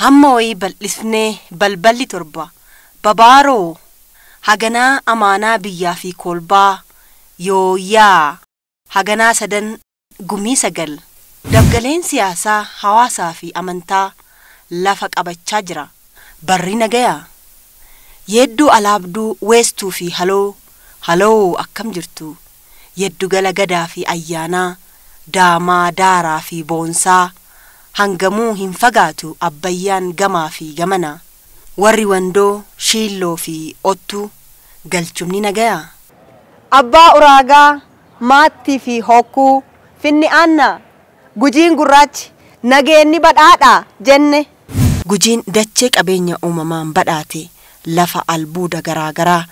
Hammoyi bal'isnee balballi torba babaaroo haganaa amaanaa biyyaa fi kolbaa yooyaa haganaa sadan gumii sagal dabgaleen siyaasaa hawaasaa fi amantaa lafa qabachaa jira. Barri nagayaa yedduu alaabduu weestuu fi haloo akkam jirtu yeddu gala gadaa fi ayyaanaa daamaa daaraa fi boonsaa hangamuu hin fagaatu abbayyaan gamaa fi gamana warri wandoo shiilloo fi ottu galchumni nagayaa. Abbaa uraagaa maatti fi hokkuu finni aanna gujiin gurraachi nageenni badhaadha jenne. Gujiin dachee qabeenya uumamaan badhaate lafa albuuda garaagaraa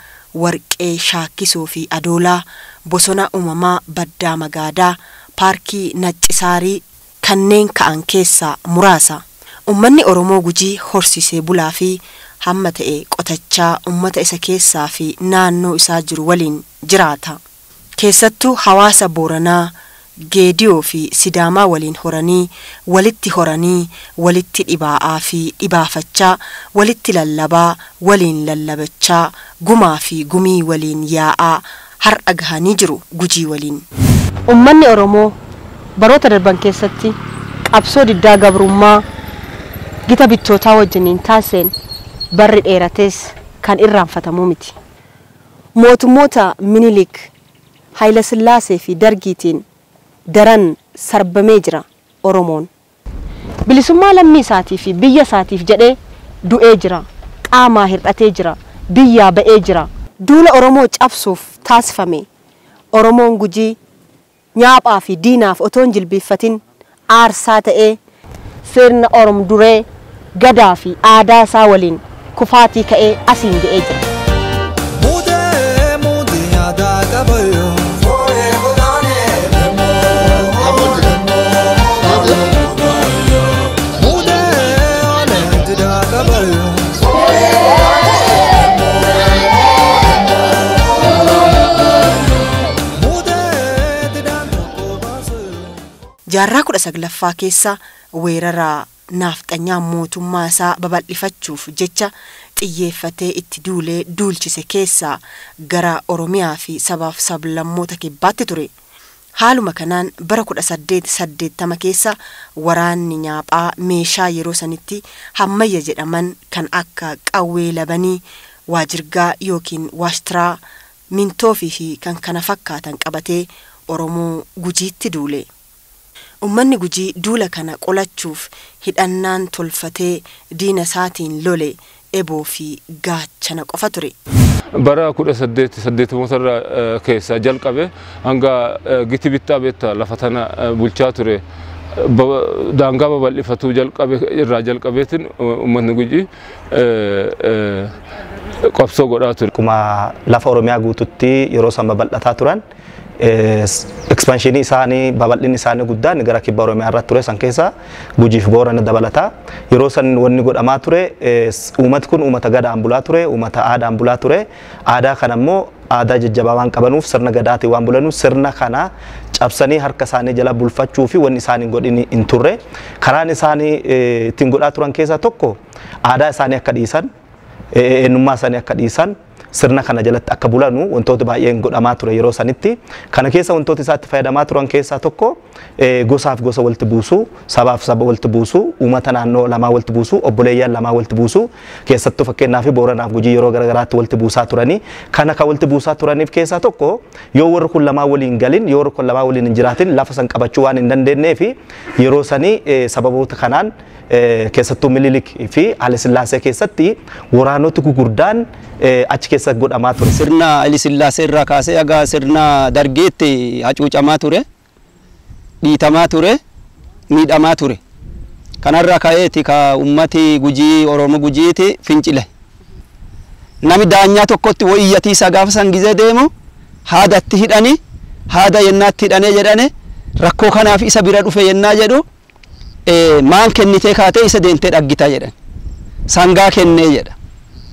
warqee shaakkisoo fi adoolaa bosona uumamaa baddaa magaadaa paarkii naccisaarii kanneen ka'an keessaa muraasa. Ummanni Oromoo Gujii horsisee bulaa fi hamma ta'e qotachaa ummata isa keessaa fi naannoo isaa jiru waliin jiraata. Keessattuu hawaasa Booranaa Geediyoo fi Sidaamaa waliin horanii walitti dhibaa'aa fi dhibaafachaa walitti lallabaa waliin lallabachaa gumaa fi gumii waliin yaa'aa har'a gahanii jiru Gujii waliin. Ummanni Oromoo baroota darban keessatti qabsoo diddaa gabrummaa gita bittootaa wajjiniin taaseen barri dheerates kan irraanfatamuu miti. Mootummoota Minilik, Haayila Sillaasee fi Dargiitiin daran sarbamee jira Oromoon. Bilisummaa lammii isaatii fi biyya isaatiif jedhee du'ee jira, qaamaa hir'atee jira, biyyaa ba'ee jira. Duula Oromoo cabsuuf taasifame Oromoon Gujii nyaaphaa fi diinaaf otoon jilbiiffatin aarsaa ta'ee sirna Oromoo duree gadaa fi aadaa isaa waliin kufaatii ka'ee asiin ga'ee jira. Jaarraa 19ffaa keessa weeraraa naafxanyaa mootummaa isaa babal'ifachuuf jecha xiyyeeffatee itti duulee duulchise keessaa gara Oromiyaa fi sabaaf sablammoota kibbaatti ture. Haaluma kanaan bara 1880 keessa waraanni nyaaphaa meeshaa yeroo sanitti hammayya jedhaman kan akka qawwee labanii waajirgaa yookiin waashtiraa mintoofii fi kan kana fakkaatan qabatee Oromoo Gujiitti duule. Ummanni Gujii duula kana qolachuuf hidhannaan tolfatee diina isaatiin lole eboo fi gaachana qofa ture. Bara 1880 keessa jalqabe hanga giti bittaa beektaa lafa tana bulchaa ture. Daangaa babal'ifatu irraa jalqabeetiin ummanni Gujii qabsoo godhaa ture. Akkuma lafa Oromiyaa guututti yeroo san babal'ataa turan expansioni isaanii babal'inni isaanii guddaan gara kibba Oromiyaa irratti ture san keessa Gujii fi Boorana dabalata. Yeroo san wanni godhamaa ture uummati kun uummata gadaan bulaa ture, uummata aadaan bulaa ture. Aadaa kana immoo aadaa jajjabaa waan qabanuuf sirna gadaatii waan bulanuuf sirna kana cabsanii harka isaanii jala bulfachuu fi wanni isaanii godhini hin turre. Karaan isaanii ittiin godhaa turan keessaa tokko aadaa isaanii akka dhiisan, eenyummaa isaanii akka dhiisan, sirna kana jalatti akka bulanu wantoota baay'een godhamaa ture yeroo sanitti. Kana keessa wantoota isaatti fayyadamaa turan keessaa tokko gosaaf gosa walitti buusuu, sabaaf saba walitti buusuu, uummata naannoo lamaa walitti buusuu, obboleeyyan lamaa walitti buusuu, keessattuu fakkeenyaaf Booranaaf Gujii yeroo garagaraatti walitti buusaa turanii. Kana kan walitti buusaa turaniif keessaa tokko yoo warri kun lamaa waliin galin, yoo warri kun lamaa waliin hin jiraatin lafa san qabachuu waan hin dandeenyeef yeroo sanii sababoota kanaan keessattuu Minilik fi Haayila Sillaasee keessatti waraanota gurguddaan achi keessa godhamaa ture. Sirna Haayila Sillaasee irraa kaasee aga sirna Dargeetti hacuucamaa ture, dhiitamaa ture, miidhamaa ture. Kanarraa ka'eeti ka ummati Gujii Oromoo Gujiiti fincile. Nami daanyaa tokkotti wayyaatii isaa gaafa san gizee deemu haadatti hidhanii haada yennaatti hidhanee jedhane rakkoo kanaaf isa bira dhufe yennaa jedhu maan kennitee kaatee isa deentee dhaggitaa jedhan. Sangaa kennee jedha.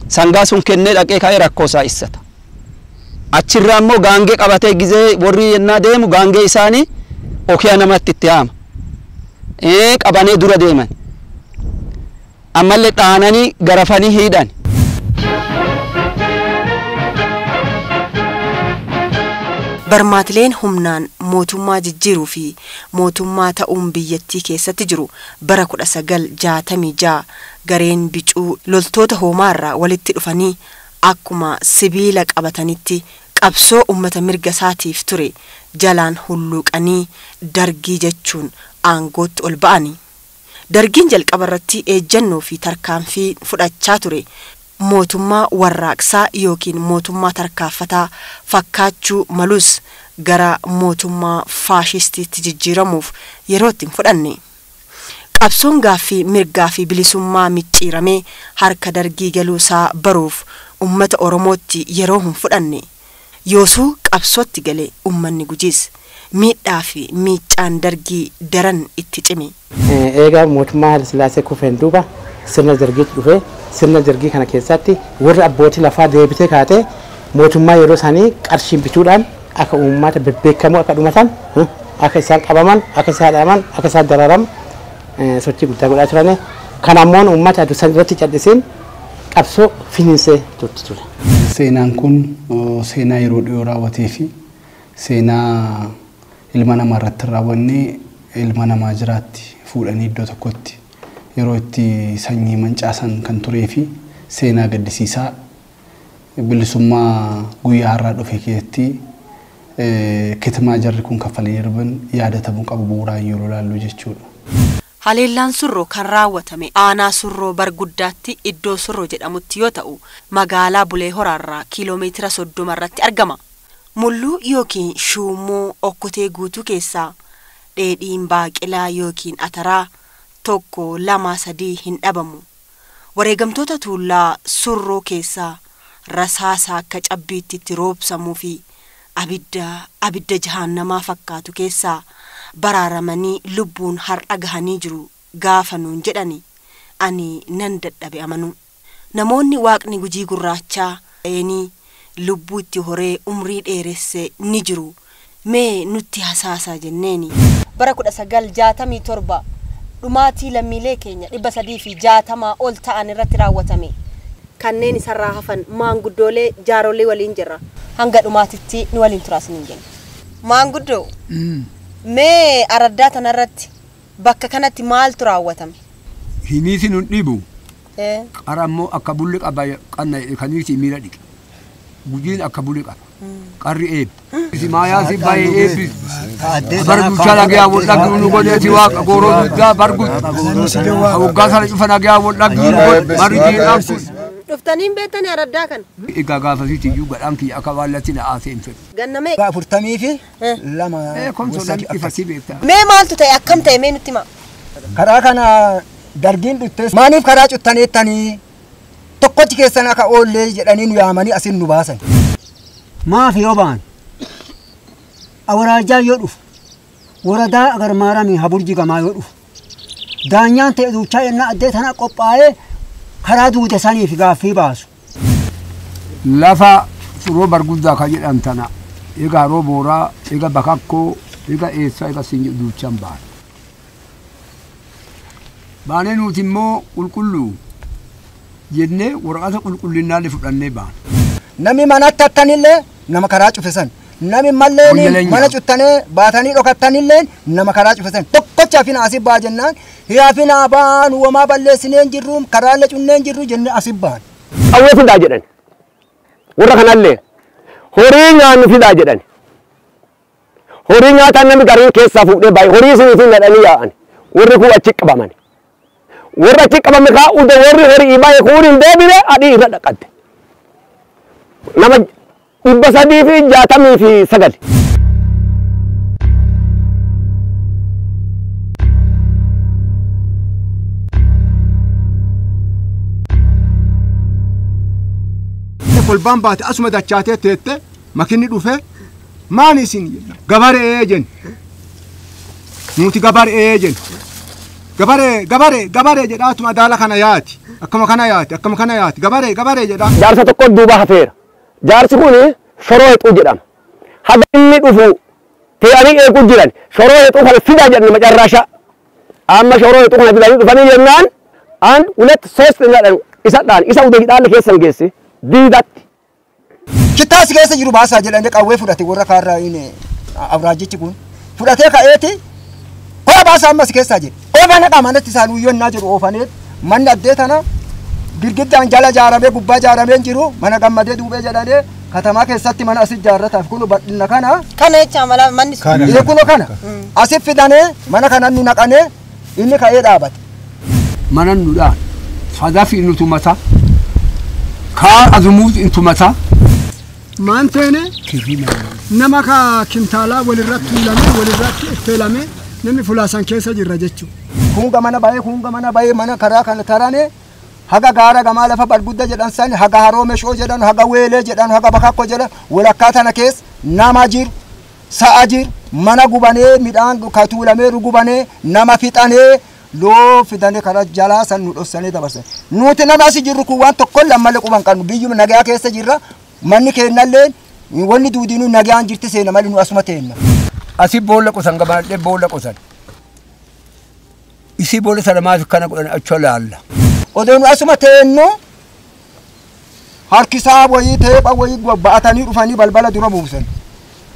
Sangaa sun kennee dhaqee kaa'ee rakkoo isaa issata. Achirraa immoo gaangee qabatee gizee warri yennaa deemu gaangee isaanii okiyaa namatti itti haama. Qabanee dura deeman. ammallee dhaananii garafanii hidhan. Barmaatileen humnaan mootummaa jijjiiruu fi mootummaa ta'uun biyyattii keessatti jiru bara 1966 gareen bicuu loltoota hoomaarraa walitti dhufanii akkuma sibiila qabatanitti qabsoo ummata mirga isaatiif ture jalaan hulluuqanii dargii jechuun aangootti ol ba'anii. Dargiin jalqaba irratti ejjennoo fi tarkaanfii fudhachaa ture. Mootummaa warraaqsaa yookiin mootummaa tarkaanfataa fakkaachuu malus gara mootummaa faashistiitti jijjiiramuuf yeroo itti fudhanne. Qabsoon gaaffii mirgaa fi bilisummaa micciiramee harka dargii galuusaa baruuf ummata Oromootti yeroo hin fudhanne. Yoosuu qabsootti galee ummanni Gujiis miidhaa fi miicaan dargii daran itti cime. Eegaa mootummaa Haile Sillaasee kufeen duuba sirna dargiitti dhufee sirna dargii kana keessatti warra abbootii lafaa deebitee kaatee mootummaa yeroo isaanii qarshiin bituudhaan akka uummata bebbeekamoo akka dhumatan akka isaan qabaman akka isaan dhaaman akka isaan dararaman sochii guddaa godhaa turan. Kan ammoo uummata addunyaa irratti calliseen qabsoo finiinsee turte ture. Seenaan kun seenaa yeroo dhiyoo raawwatee fi seenaa ilma namaa irratti raawwannee ilma namaa jiraatti fuudhanii iddoo tokkotti yeroo itti sanyii mancaasan kan turee fi seenaa gaddisiisaa bilisummaa guyyaa har'aa dhufe keessatti kitimaa jarri kun kaffalee darban yaadatamuu qabu bu'uuraan yeroo ilaallu jechuudha. Haleellaan Surroo kan raawwatame aanaa Surroo Barguddaatti iddoo Surroo jedhamutti yoo ta'u magaalaa Bulee Horaarraa kiiloomeetira 30 irratti argama. Mulluu yookiin shuummoo okkotee guutuu keessaa dheedhiin baaqelaa yookiin ataraa tokko 2-3 hin dhabamu. Wareegamtoota tuullaa Surroo keessaa rasaasa akka cabbiitti itti roobsamuu fi abidda jahannamaa fakkaatu keessaa baraaramanii lubbuun har'a gahanii jiru gaafa nuun jedhani ani nan dadhabe amanu. Namoonni waaqni Gujii gurraachaa eenii lubbuu itti horee umrii dheeresse ni jiru. Mee nutti hasaasaa jenneeni. Bara 1967 dhumaatii lammiilee keenya 360 ol ta'an irratti raawwatame. Kanneen isarraa hafan maanguddoolee jaarolee waliin jirra. Hanga dhumaatitti ni waliin turaasanii jenna. Maanguddoo mee araddaa tanarratti bakka kanatti maaltu raawwatame? Himiisi nun dhibu. Qarammoo akka bulli qaba qanna kaniiti miira dhiqe. Gujiin akka bulli qaba. Qarri eeb. Simaayaa si baay'ee eebbi. Bargu chala gaya wodha gunu godeti waaqa gooroo duddaa bargu. Waggaa sana cufa nagaa wodha gunu god marri jiidhaan kun. Dhuftaniin beektanii araddaa kana? Egaa gaafasitti iyyuu gadhaan kiyya akka baallatti na aaseen fedhu. Gannamee? 40 fi 2. Konsolatti ifasii beektaa. Mee maaltu ta'e akkam ta'e mee nutti himaa? Karaa kana dargiin dhuftee maaniif karaa cuftaneettanii tokkochi keessan akka oollee jedhanii nu yaamanii asin nu baasan. Maaf yoo baan awraajaa yoo dhufu waradaa agar maaramii haburji gamaa yoo dhufu daanyaan ta'e duuchaa yennaa addee tana qophaa'ee karaa duute saniif gaaffii baasu. Lafa Surroo Barguddaa kan jedhan tana egaa haroo booraa egaa bakakkoo egaa eessaa egaa sinji duuchaan baana. Baanee nuti immoo qulqulluu jennee waraqata qulqullinnaallee fudhannee baana. Namni manatti hattanillee nama karaa cufisan. Namni mallee mana cuttanee baatanii dhokattanillee nama karaa cufisan. Tokkocha hafina asii baa jennaan hafina baan uumamaa balleessineen jirru karaalee cunneen jirru jennee asii baan. Qawwee fidaa jedhan warra kanallee horii nyaannu fidaa jedhan horii nyaataan namni gariin keessaa fuudhee baay'ee horii isiniitiin jedhanii yaa'an warri kun achi qabaman warra achi qabame kaa ude warri horii baay'ee kuuriin deebine adii irra dhaqatte nama 369. Kolbaan baate asuma dachaatee teette makinni dhufe maani isin gabaree jen nuti gabaree jen gabaree jedhaatuma daala kana yaati akkama kana yaati gabaree jedhaa. Jaarsa tokko duuba hafeera. Jaarsi kun shoroo hexuu jedhama. Haga inni dhufu teeyanii eeguu jiran shoroo hexuu kana fidaa jedhan macarraasha. Amma shoroo hexuu kana fidanii dhufanii jennaan አንድ ሁለት ሶስት እንዳለ ይሰጣል ኢሳው ደቂቃለ ከሰን ገሲ ዲዳት kittaas keessa jiru baasaa jedhanii qawwee fudhate warra kaarraa inni abraajichi kun fudhatee ka'eeti kora baasaa ammas keessaa jedhe oofana qamanatti isaan uyyonnaa jiru oofanee manni addee tana girgiddaan jala jaaramee gubbaa jaaramee jiru mana gammadee duubee jedhanii katamaa keessatti mana asii jaarrataaf kun badhina kana jecha mala manni kun kana asii fidanii mana kana nu naqanee inni ka'ee dhaabate. Mana nudhaan sadaafi nutu mataa kaa azumuus intu mataa. Maanteene nama ka kintaala walirratti feelame namni fulaasan keessa jirra jechuudha. Kunga mana baay'ee mana karaa kan tarane haga gaara gamaa lafa balgudda jedhan sani haga haroomeshoo jedhan haga weelee jedhan haga bakakko jedhan walakkaa tana keessa nama jir sa'a jir mana gubanee midhaan katuulamee gubanee nama fixanee loo fidanii karaa jalaa san nu dhossanii dabarsan. Nuti nama asii jirru kun waan tokko lammalee quban qabnu biyyuma nagaa keessa jirra. Manni kennalleen wanni duudinuu nagaan jirti seena malee nu asuma teenna. Asii boolla qosan gabaadhee boolla qosan. Isii boolla sana maaf kana godhan achi laalla. Odoo nu asuma teennu harkisaa wayii teepha wayii ba'atanii dhufanii balbala dura buusan.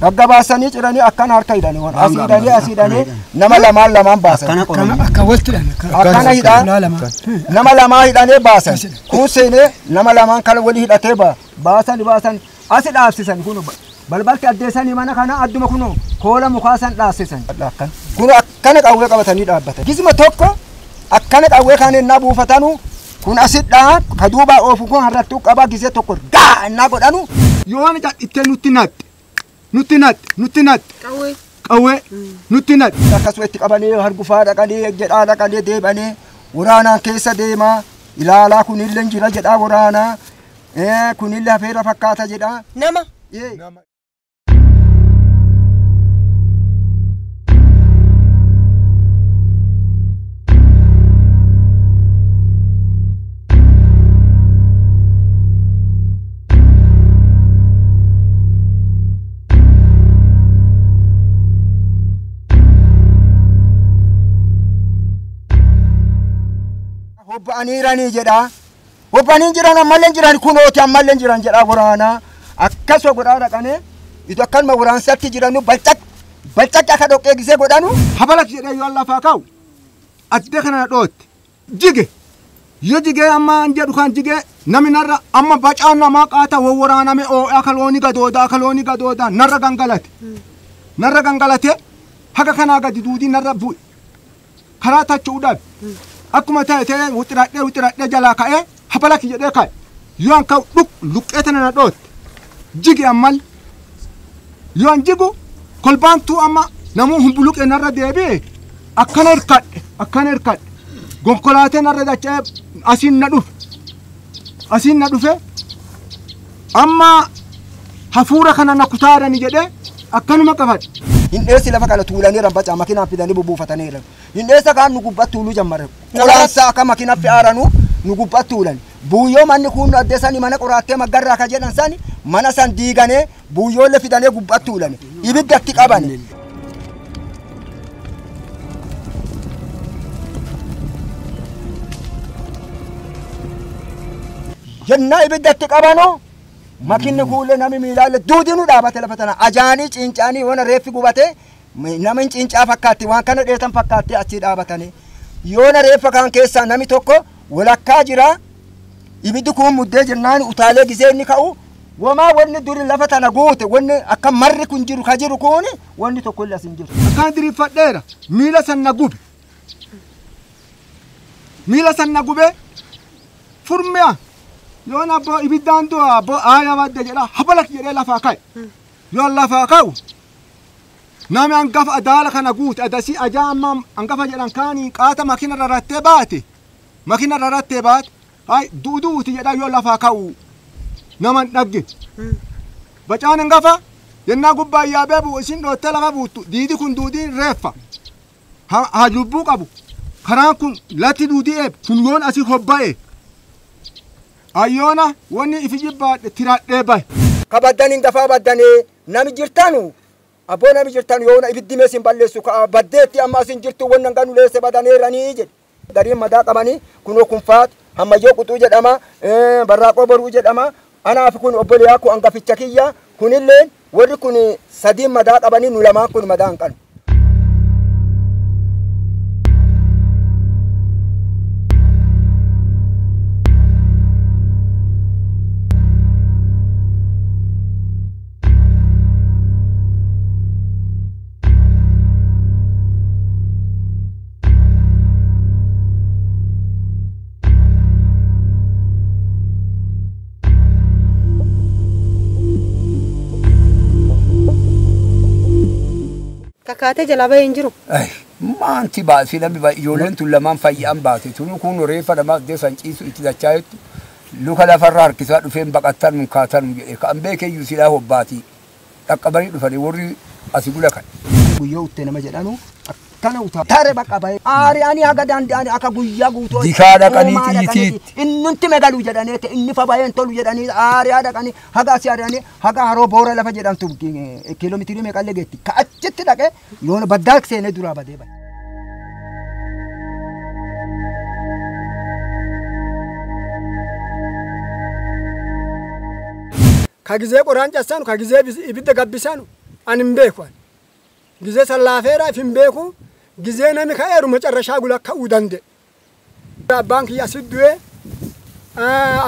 Gaggabaasanii ciranii akkan harka hidhanii waan asiidhanii nama lamaan baasan. Akka waltidhaan akkana hidhaan nama lamaa hidhanee baasan. Kun seenee nama lamaan kana walii hidhatee baasan asi dhaabsisan kun balbalti addeessanii mana kana adduma kun koola mukaasan dhaabsisan. Kun akkana qawwee qabatanii dhaabbatan. Gisuma tokko akkana qawwee kan innaa buufatanu kun asidhaa ka duubaa oofu kun harrattuu qabaa gisee tokko gaa innaa godhanu yoon ittee nutti natti qawwee nutti natti akkasuma itti qabanii hargufaa dhaqanii jedhaa dhaqanii deebanii waraanaan keessa deemaa ilaalaa kunillee jira jedhaa waraanaa kunillee hafeera fakkaata jedhaa nama Hobba'anii jedhaa hobba'anii jiran ammallee jiran kunooti ammallee jiran jedhaa waraanaa akkasuma godhaa dhaqanee itti akkanuma waraansatti jiranu balcaq akka dhoqqee gisee godhanu habalak jedhee yoo lafaa kaa'u addee kana dhootti jige yoo jigee amma jedhu kan jigee namni narra amma bacaan namaa qaata waraaname akalooni gadoodaa narra gangalate haga kanaa gadi duudii narra bu'e karaa tachuudhaaf akkuma ta'e wixiraadhee jalaa ka'ee habalak jedhee ka'e yoo an ka'u luqqee tana na dhootte jige ammal yoo an jigu kolbaantuu amma namuu humbuluqee narra deebi'e akkana hirkadhe gonkolaateen narra dacha'ee asiin na dhufe amma hafuura kana na kutaadhani jedhee akkanuma qabadhe. Hindheessi lafa kana tuulanii rabbacaa makinaan fidanii bubbuufataniiru. Hindheessa kaan nu gubbatti tuuluu jammare. Qoraansaa akka makinaan fi aaranu nu gubbatti tuulan. Buuyyoo manni kun addeessanii mana qoraattee maggarraa ka jedhan sani mana san diiganee buuyyoollee fidanii gubbatti tuulan. Ibiddatti qaban. Jennaa ibiddatti qabanoo. Makinni kuulee nami miilaalle duudinuu dhaabate lafa tana ajaanii cincaanii waan reeffi gubate nami cincaa fakkaatti waan kana dheetan fakkaatti achi dhaabatanii yoona reeffa kan keessaa nami tokko walakkaa jira ibiddi kun muddee jennaan utaalee gisee inni ka'u wamaa wanni duri lafa tana guute wanni akka marri kun jiru ka jiru kun wanni tokko illee asin jiru. Akkaan diriirfadheera miila san na gube furmiyaa. Yoon abboo ibiddaan du'a abboo aayaa badde jedhaa habalak jedhee lafaa ka'e yoon lafaa ka'u nami hangafa adaala kana guute adasii ajaa amma hangafa jedhan kaanii qaata makina rarattee baate hay duuduuti jedhaa yoon lafaa ka'u naman dhagge bacaan hangafa yennaa gubbaa yaabee bu'u isin dhoottee lafa buuttu diidi kun duudii reeffa haa lubbuu qabu karaan kun latti duudii eeb kun yoon asii hobba'e. Ayyoona wanni ifi jibbaadhe tiraadhee bahe. Kabaddanii dafaa baddanii nami jirtanu abboo nami jirtanu yoona ibiddi meesin balleessu baddeetti amma asin jirtu wanna nganu leesse badaneeranii jedhe Garii madaa qabanii kunoo kunfaat hammayyoo quxuu jedhama barraaqoo boruu jedhama anaaf kun obboleeyyaa kun hangaficha kiyya kunillee warri kun sadii madaa qabanii nu lamaan kun madaa hin qabnu. Kakate jala bahe hin jiru. Maanti baasii namni ijoolleen tun lamaan fayyaan baate tunu kun reeffa nama deesan ciisu itti dachaayetti luka lafarraa harkisaa dhufeen baqattan mun kaatan jedhe kan beekeyyuu silaa hobbaati dhaqqabanii dhufanii warri asi gula kan. Guyyoo uttee nama jedhanu akkana utaa taare bakka bahe aari'anii haga danda'anii akka guyyaa guutuu. Dikaa dhaqanii xiyyiitiitti. Innutti megaluu jedhanii inni fa baheen tolu jedhanii aari'aa dhaqanii haga asii aari'anii haga haroo boora lafa jedhamtu kiiloomeetirii meeqallee geetti ka achitti dhaqee yoona baddaa seenee duraa badee bahe. Kagizee qoraan cassanu kagizee ibidda gabbisanu ani hin beeku gizee sallaafeera if hin beeku gizee nami ka'eeru macarrashaa gula ka'uu danda'e. Abbaan kiyya siddu'e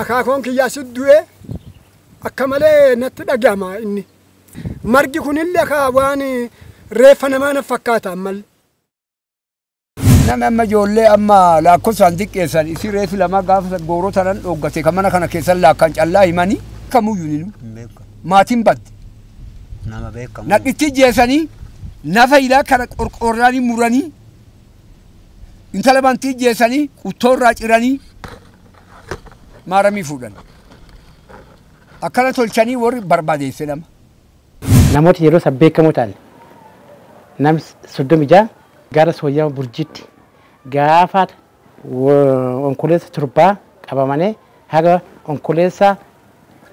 akaakoon kiyya siddu'e akka malee natti dhagahama inni margi kunillee ka waan reeffa namaa na fakkaata ammallee. Nama amma ijoollee amma lakkoofsaan xiqqeessan isi reefi lama gaafa gooroo tanan dhoggate kan mana kana keessan laakkan callaa himanii kamuyyuu ni maatiin badde. Nama beekamu. Naqitti jeesanii nafa ilaa kana qorqoorraanii muranii intala bantii jeesanii quttoorraa ciranii maaramii fuudhan. Akkana tolchanii warri barbaadeesse nama. Namooti yeroo san beekamoo ta'an nam 36 gara Sooyyaa Burjiitti gaafa onkoleessa turbaa qabamanii haga onkoleessa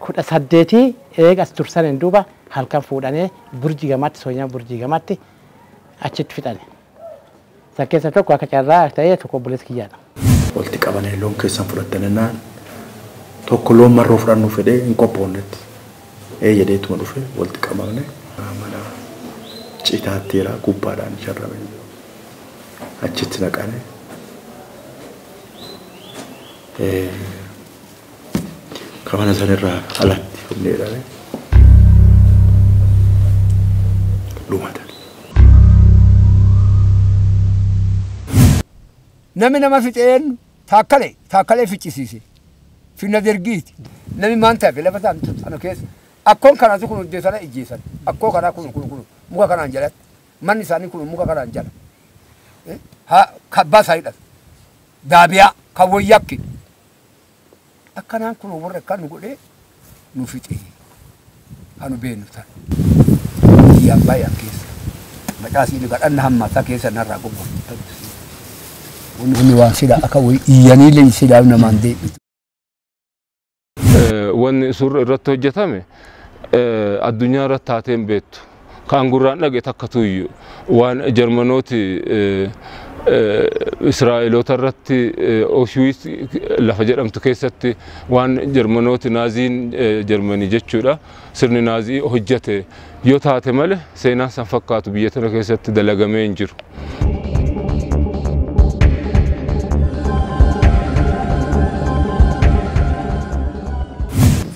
18 eegas tursan duuba halkan fuudhanii Burjii gamatti Sooyyaa Burjii gamatti achitti fixan. Sakkeessa tokko akka carraa ta'ee tokko obboleessa kiyyaadha. Walitti qabanii loon keessan fudhatanii tokko loon marroo fudhannuu fedhee hin qophoonnetti jedheetuma dhufe walitti qabamne mana citaattiira gubbaadhaan sharrame achitti naqane kabana sanirraa alatti humneedhane dhumatan. Nami nama fixeen taakkalee ficcisiise. Finna dergiiti. Nami maan ta'e lafa sana keessa. Akkoon kanaatu kun hojjetana ijjeessan. Akkoo kanaa kun muka kanaan jalatti. Manni isaanii kun muka kanaan jala. Kabbaa isaa hidhata. Daabiyaa kan wayyakki. Akkanaan kun warra akkaan nu godhee nu fixee. Anu beenu ta'a. Biyyaan baay'een keessa. Macaasii gadhanna hammaataa keessa narraa goggooftu. Wanni waan sida akka iyyanii lee sidaa namaan deebitu. Wanni surra irratti hojjetame addunyaa irratti taateen beektu kan gurraan dhage takka tuyyu waan Jarmanooti Israa'eloota irratti Auschwitz lafa jedhamtu keessatti waan Jarmanooti naaziin Jarmanii jechuudha sirni naazii hojjete yoo taate malee seenaan san fakkaatu biyya tana keessatti dalagamee hin jiru.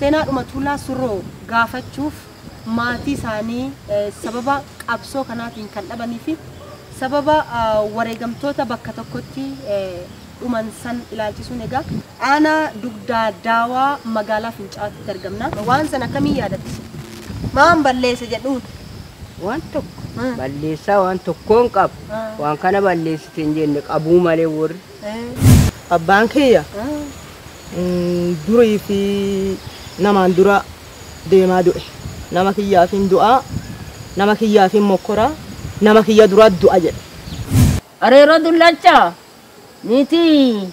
Seenaa Haleellaa Surroo gaafachuuf maatii isaanii sababa qabsoo kanaatiin kan dhabanii fi sababa wareegamtoota bakka tokkotti dhuman san ilaalchisuun egaa aanaa dugdaa daawaa magaalaa Fincaatti argamna. Waan san akkamii yaadatte? Maan balleesse jedhuun? Waan tokko balleessaa waan tokkoon qabu waan kana balleessite hin jenne qabuu malee warri. Abbaan kiyya durii fi namaan dura deemaa du'e. Nama kiyyaaf hin du'aa, nama kiyyaaf hin mokkoraa, nama kiyya dura du'a jedhe. Areeroo dullachaa niitii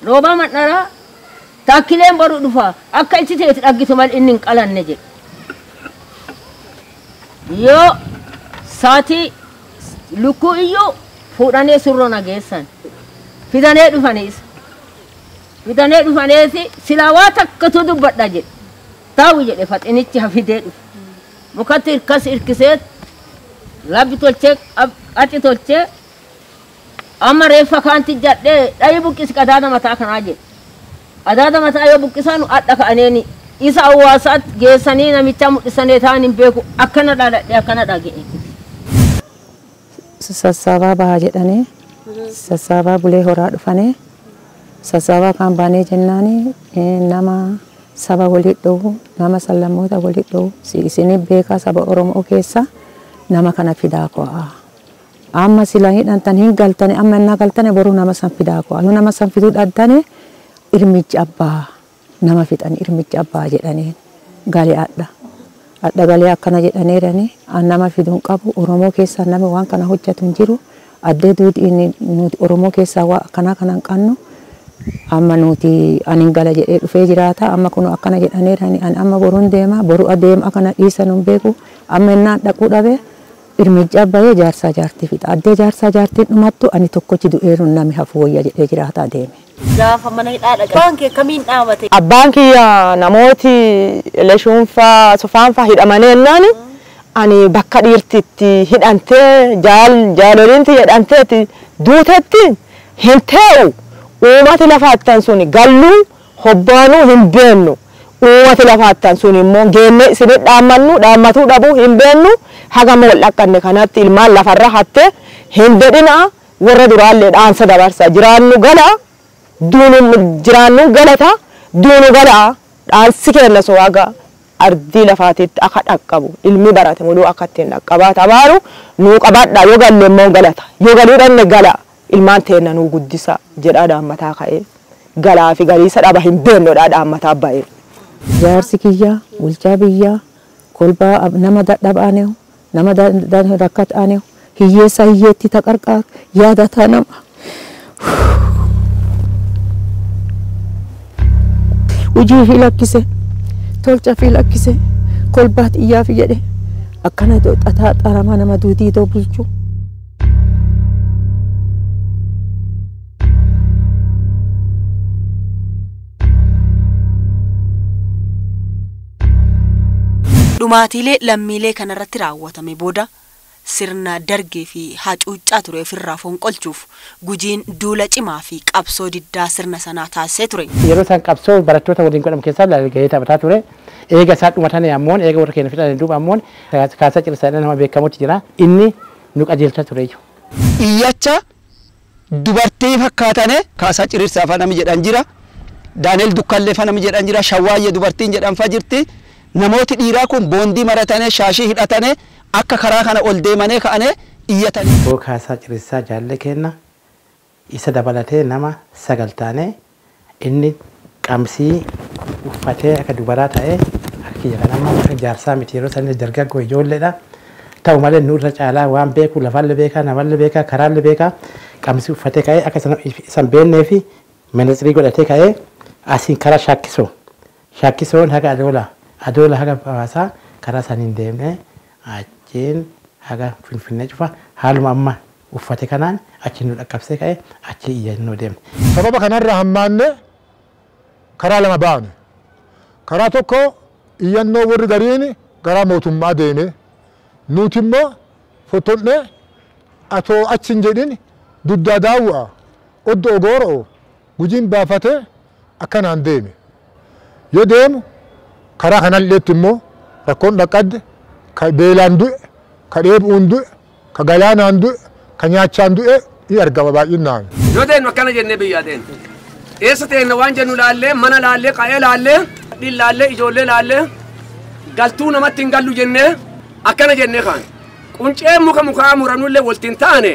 rooba madharaa taakkileen baruu dhufa akka itti ta'etti dhaggitu mal inni hin qalanne jedhe. Yoo saatii lukkuu iyyuu fuudhanii surroo nageessan. fidanii dhufanis. Fidanii dhufanis silaa waa takkatu dubbadha jedhe. Taa'u jedhe faxinichi hafidee dhufe. Mukatti hirkas hirkisee labbi tolchee qaci tolchee amma reeffa kaanti jadhee dhayi buqqisi qadaada mataa kanaa jedhe. Qadaada mataa yoo buqqisan adda ka'aneeni isa hawaasaatti geessanii namicha mul'isanii ta'an hin beeku akkana dhaladhee akkana dhaga'e. Sassaabaa bahaa jedhanii sassaabaa bulee horaa dhufanii sassaabaa kan baanee jennaani nama saba walitti dhufu nama sallammoota walitti dhufu isinii beekaa saba Oromoo keessa nama kana fidaa ko'a. Amma sila hidhantan hin galtane amma innaa galtane boruu nama san fidaa ko'a. Nu nama san fiduu dhaddane irmichi abbaa nama fixan irmichi abbaa jedhanii galee adda. Adda galee akkana jedhaniirani an nama fiduun qabu Oromoo keessa nama waan kana hojjetu hin jiru. Addee duudhiin nuti Oromoo keessaa waa akkana kanan qannu amma nuti anin gala jedhee dhufee jiraata amma kun akkana jedhaniirani an amma boruun deema boru adeema akkana dhiisan hin beeku amma innaan dhaquu dhabe irmichi abbayee jaarsaa jaartii fixa addee jaarsaa jaartiin dhumattu ani tokkochi du'eeruun nami hafu wayya jedhee jiraata adeeme. Gaafa mana hidhaa dhaqa. Abbaan kee kamiin dhaabate? Abbaan kiyya namooti leshuunfaa sofaanfaa hidhamanii ennaani ani bakka dhiirtitti hidhantee jaaloliinti hidhanteeti duutetti hin ta'u uumati lafaattan suni galluu hobbaanuu hin beennu uumati lafaattan suni immoo geenne isinii dhaammatuu dhabuu hin beennu hagama wal dhaqqanne kanatti ilmaan lafarra hatte hin dedhina warra duraallee dhaansa dabarsa jiraannu gala duunu jiraannu galata duunu gala dhaansi kenna sowaga ardii lafaatitti akka dhaqqabu ilmi barate muluu akka ittiin dhaqqabaa tabaaru nuu qabadha yoo galle immoo galata yoo galuu dhanne gala ilmaan teenna nuu guddisa jedhaa dhaammataa ka'ee galaa fi galiisa dhaba hin beennodhaa dhaammataa ba'ee. Jaarsi kiyyaa bulchaa biyyaa kolbaa nama dadhabaaneehu nama rakkataaneehu hiyyeessa hiyyeetti taqarqaa yaadataa nama. Hojii fi lakkise tolcha fi lakkise kolbaa xiyyaa fi jedhe akkana xataa xaramaa nama duutii too bulchuu. Dhumaatiilee lammiilee kanarratti raawwatame booda sirna dargee fi hacuuccaa ture ofirraa fonqolchuuf gujiin duula cimaa fi qabsoo diddaa sirna sanaa taasisee ture. Yeroo san qabsoo barattoota waliin godhamu keessaa gahee taphataa ture. Eega isaa dhumatanii ammoon eega warra keenya fidhan duuba ammoon kaasaa cirsaadhaan nama beekamutti jira. Inni nu qajeelcha ture. Iyyacha dubartii fakkaatane kaasaa cirsaa fa nami jedhan jira. Daaneel Dukkallee fa nami jedhan jira. Shawwaayye dubartiin jedhan fa jirti. Namooti dhiiraa kun boondii maratane shaashii hidhatane akka karaa kana ol deemanii ka'ane iyyatanii. Boo kaasaa cirsaa jaallee kenna isa dabalatee nama 9 taane inni qamsii uffatee akka dubaraa ta'ee akka kiyya kanammoo akka jaarsaa miti yeroo sanni dargaggoo ijoolleedha. Ta'u malee nurra caalaa waan beeku lafallee beekaa namallee beekaa karaallee beekaa qamsii uffatee ka'ee akka isan beennee fi manaxirii godhatee ka'ee asiin karaa shaakkisoon haga adoola haga baasaa karaa saniin deemnee achiin haga finfinnee cufa haaluma amma uffate kanaan achiin nu dhaqqabsee ka'ee achi iyyannoo deemne. Sababa kanarraa hammaanne karaa lama baane. Karaa tokko iyyannoo warri gariin gara mootummaa deeme. Nuti immoo fotonne atoo achiin jedhin duddaa daawwa'a oddo ogoora'o gujiin baafate akkanaan deeme. Yoo deemu karaa kanalleetti immoo rakkoon dhaqqadde ka beelaan du'e ka dheebuun du'e ka galaanaan du'e ka nyaachaan du'e ni argama baay'inaan. Yoo deenu akkana jennee biyyaa deenu. Eessa teenna waan jennu laallee mana laallee qa'ee laallee dhiin laallee ijoollee laallee galtuu namatti hin gallu jennee akkana jennee kaan. Quncee mukaa muranullee waltiin taane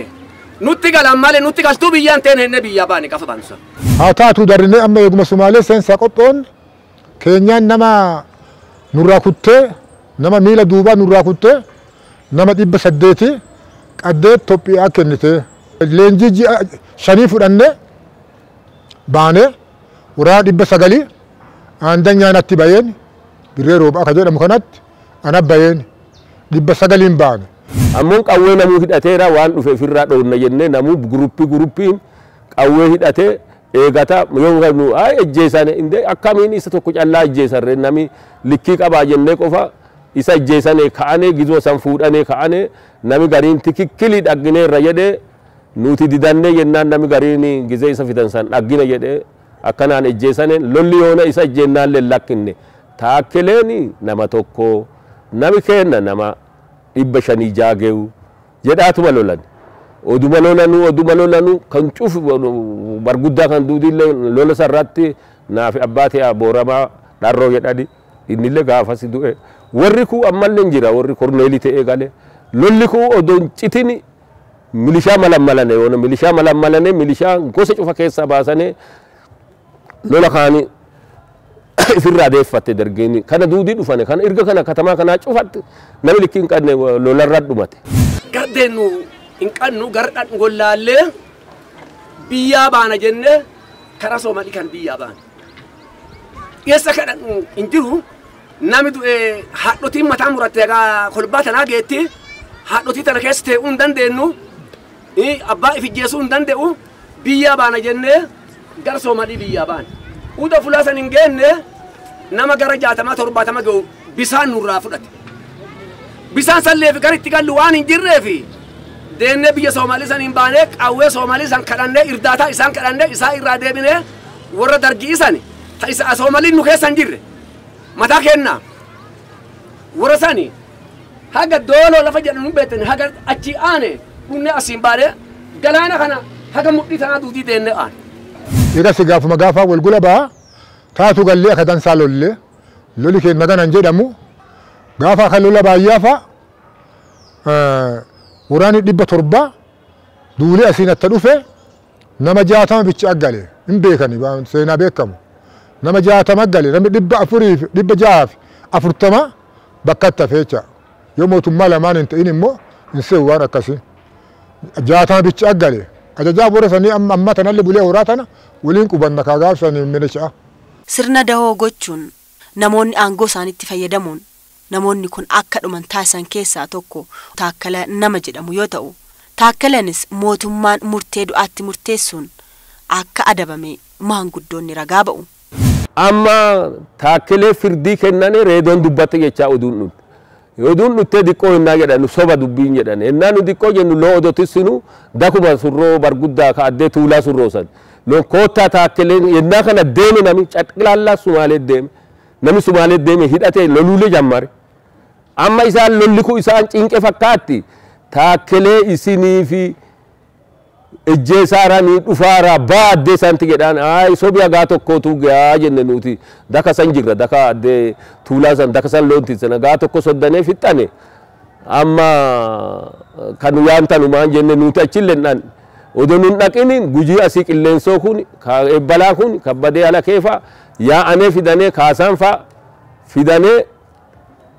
nutti galan malee nutti galtuu biyyaan teene henne biyyaa baane qafa bansa. Haa taatu darinee amma eeguma Sumaalee seensaa qophoon keenyaan nama nurraa kuttee nama miila duubaa nurraa kuttee nama 800 qaddee Itoophiyaa kennite. Leenjii ji'a 5 fudhanne baane waraana 900 aandanyaan atti bayeen birree rooba akka jedhamu kanatti ana bayeen 900 baane. Ammoo qawwee namuu hidhateera waan dhufe ofirraa dhoowna jennee namuu guruppiin qawwee hidhatee eegata yoo nu ay ejjeesan inde akkamiin isa tokko callaa ejjeesarre nami likkii qabaa jennee qofa isa ejjeesane ka'ane gizoo san fuudhane ka'ane nami gariin tikikkili dhaggine irra jedhee nuti didanne jennaan nami gariin gizee isa fidan san dhaggine jedhee akkanaan ejjeesane lolli yoona isa ejjeennaallee lakkinne taakkileeni nama tokko nami kenna nama 500 jaageewu jedhaatuma lolan oduma lolanu kan cuuf barguddaa kan duudille lola sarratti naaf abbaate Booramaa dharroo jedhani innille gaafasi du'e warri ku ammallee jira warri korneeli ta'e gale lolli ku odon citini milishaa malammalane yoona milishaa malammalane milishaa gosa cufa keessa baasane lola kaani ifirraa deeffatte dargeeni kana duudii dhufane kana erga kana katamaa kana cufatte namni likkiin qanne lolarra dhumate gardeenu inqannu gardhan gollaallee biyyaa baana jenne karaa Soomaalii kan biyyaa baana eessa kadhan injiru nami du'e haadhotiin mataa muratte egaa kolbaa tanaa geetti haadhotii tana keessa ta'uu hin dandeenyu abbaa ifijjeessuu hin danda'u biyyaa baana jenne gara Soomaalii biyyaa baana uda fulaasan hin geenne nama gara 60-70 ga'u bisaan nurraa fudhate bisaan sallee fi gara itti gallu waan hin jirreefi deenne biyya Soomaalii san hin baane qawwee Soomaalii san kadhanne irdaataa isaan kadhanne isaa irraa deebine warra dargii isani ta isa Soomaalii nu keessa hin jirre mataa kenna warra sani haga dooloo lafa jedhu nu beektan haga achi aane dhunne asiin baane galaana kana haga mudhii tanaa duutii deenne aane. Ega si gaafuma gaafaa wal gula baa taatu gallee akka dansaa lolle loli keenya ganan jedhamu gaafa akka lola baay'aafa waraani 700 duulee asiin atta dhufe nama 60 bichi aggale hin beekani seenaa beekamu nama 60 aggale namni 640 bakka itti feecha yoo mootummaa lamaan hin ta'in immoo hin se'u waan akkasii 60 bichi aggale ajajaa boora sanii amma tanallee bulee horaa tana waliin qubanna kaa gaafsanii milishaa. Sirna dahoo gochuun namoonni aangoo isaaniitti fayyadamuun namoonni kun akka dhuman taasisan keessaa tokko Taakkala nama jedhamu yoo ta'u Taakkalanis mootummaan murtee du'aatti murteessuun akka adabame maanguddoonni ragaa ba'u. Amma Taakkalee firdii kennane reedoon dubbatte jechaa oduun nuttee diqqoo hinnaa jedhanu soba dubbiin jedhan ennaa nu diqqoo jennu loo odotissinu dakuma surroo barguddaa ka addee Tuulaa Surroo san loon koottaa Taakkaleen ennaa kana deeme nami caqqilallaa Sumaalee deeme nami Sumaalee deeme hidhatee loluulee jammare amma isaan lolliku isaan cinqe fakkaatti Taakkalee isinii fi ejjeesaaranii dhufaara baaddee santi jedhaan ay sobi hagaa tokkootu gaa jenne nuti daka san jirra daka addee Tuulaa san daka san loonti sana gaa tokko soddanee fixxane amma kan yaantanu maan jenne nuti achilleen dhan odoo nun dhaqini Gujii asii qilleensoo kun eebbalaa kun kabbadee ala keefa yaa'anee fidanee kaasaan fa fidanee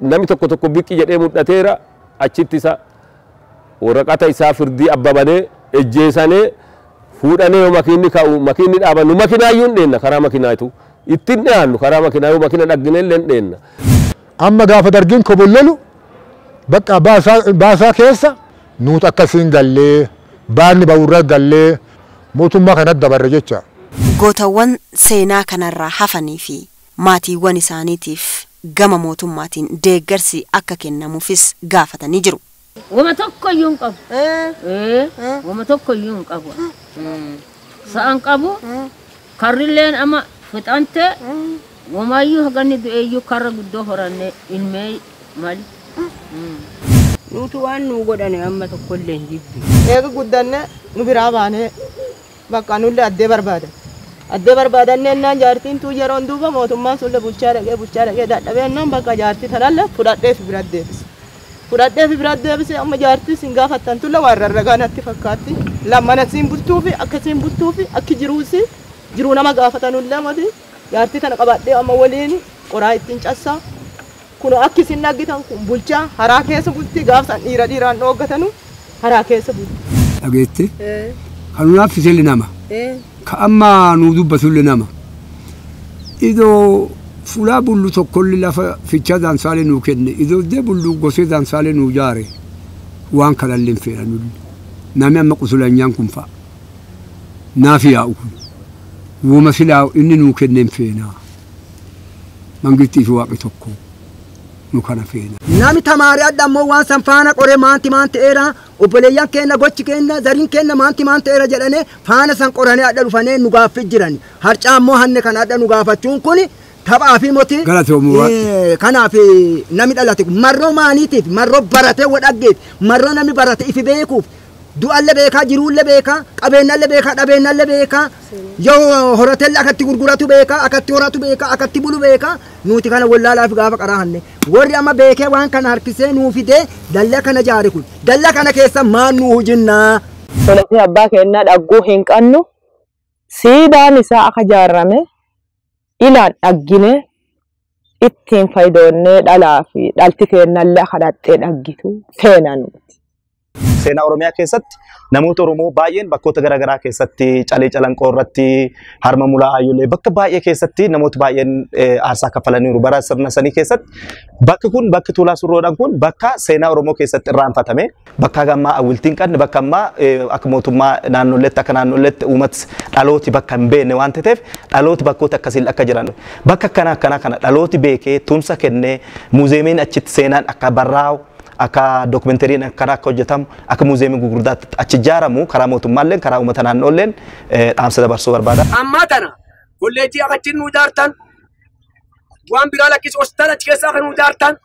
nami tokko biqqi jedhee mudhateera achitti isa waraqata isaa firdii abbabanee ejjeesane fuudhane yoo makiinni ka'u makiinni dhaabanu makinaayyuun dheenna karaa makinaatu ittiin dhiyaannu karaa makinaayyuu makina dhagginelleen dheenna. Amma gaafa dargiin kobollolu bakka baasaa keessa nuut akkasiin gallee baanni ba'urra gallee mootummaa kanatti dabarre jecha. Gootawwan seenaa kanarraa hafanii fi maatiiwwan isaaniitiif gama mootummaatiin deeggarsi akka kennamuufis gaafatanii jiru. Wama tokko iyyuu qabu. Wama tokko iyyuu qabu. Sa'an qabu karrilleen ama fixante wama iyyuu haganni du'e iyyuu karra guddoo horanne ilmee mali. Nuti waan nu godhane amma tokko illee hin jibbi. Eega guddanne nu biraa baane bakka nullee addee barbaadan. Addee barbaadanne ennaan jaartiin tuu yeroon duuba mootummaan sulle bulchaa dhaqee dadhabee ennaan bakka jaartii tanallee fudhadhee fi bira deebise. Fudhadhee fi bira deebise amma jaartii sin gaafattan tulle waan rarragaa natti fakkaatti. Lammana siin bultuu fi akka siin bultuu fi akki jiruusi jiruu nama gaafatanullee mati jaartii tana qabadhee amma waliin qoraa ittiin cassaa. Kuno akki sin naggitan kun bulchaa haraa keessa bulti gaafsan dhiiraan dhooggatanu haraa keessa bulti. Dhageetti kanunaaf fiselli nama ka amma nu dubbatulli nama idoo fulaa bullu tokkolli lafa fichaa daansaalee nuu kenne idoo dee bullu gosee daansaalee nuu jaare waan kanallee fe'anulli namni amma qusulanyaan kun fa'a naafiyaa ukun wuma silaa inni nuu kenneen feenaa mangittii fi waaqi tokko nu kana feena. Nami tamaari adda ammoo waan san faana qoree maanti eera obboleeyyan kenna gochi kenna zariin kenna maanti eera jedhanii faana san qoranii adda dhufanii nu gaaffii jiran harcaa ammoo hanne kan adda nu gaafachuun kuni taphaa fi moti kanaaf nami dhalate marroo maaniitiif marroo baratee wadhaggeef marroo nami barate ifi beekuuf du'allee beekaa jiruullee beekaa qabeenyallee beekaa dhabeenyallee beekaa yoo horatelle akatti gurguratu beekaa akatti horatu beekaa akatti bulu beekaa nuti kana wallaalaaf gaafa qarahanne warri amma beekee waan kana harkisee nuu fidee dallaa kana jaare kun dallaa kana keessa maan nuu hujinnaa. Solati abbaa keenyaa dhagguu hin qabnu siidaan isaa akka jaarame ilaan dhaggine ittiin fayyidoonnee dhalaa fi dhalti keennallee akka dhaxxee dhaggitu feena nuti. Seenaa Oromiyaa keessatti namoota Oromoo baay'een bakkoota garaagaraa keessatti calee calanqoo irratti harma mulaa ayyoolee bakka baay'ee keessatti namoota baay'een aarsaa kaffalaniiru bara sirna sanii keessatti bakki kun bakki Tuulaa Surroodhaan kun bakka seenaa Oromoo keessatti irraanfatame bakka gammaa awwiltiin qabne bakka ammaa akka mootummaa naannoleetti akka naannoleetti uummati dhalooti bakka hin beekne waan ta'eef dhalooti bakkoota akkasiin akka jiran bakka akkana kana dhalooti beekee tumsa kennee muuzeemiin achitti seenaan akka barraa'u akka dokumentariin akka hojjetamu akka muuzeemii gurguddaatti achi ijaaramu karaa mootummaallee karaa uummata naannoolleen dhaamsa dabarsuu barbaada. Ammaa tana kolleejjii akka achi nu ijaartan waan biraa lakkis hospitaala achi keessaa akka nu ijaartan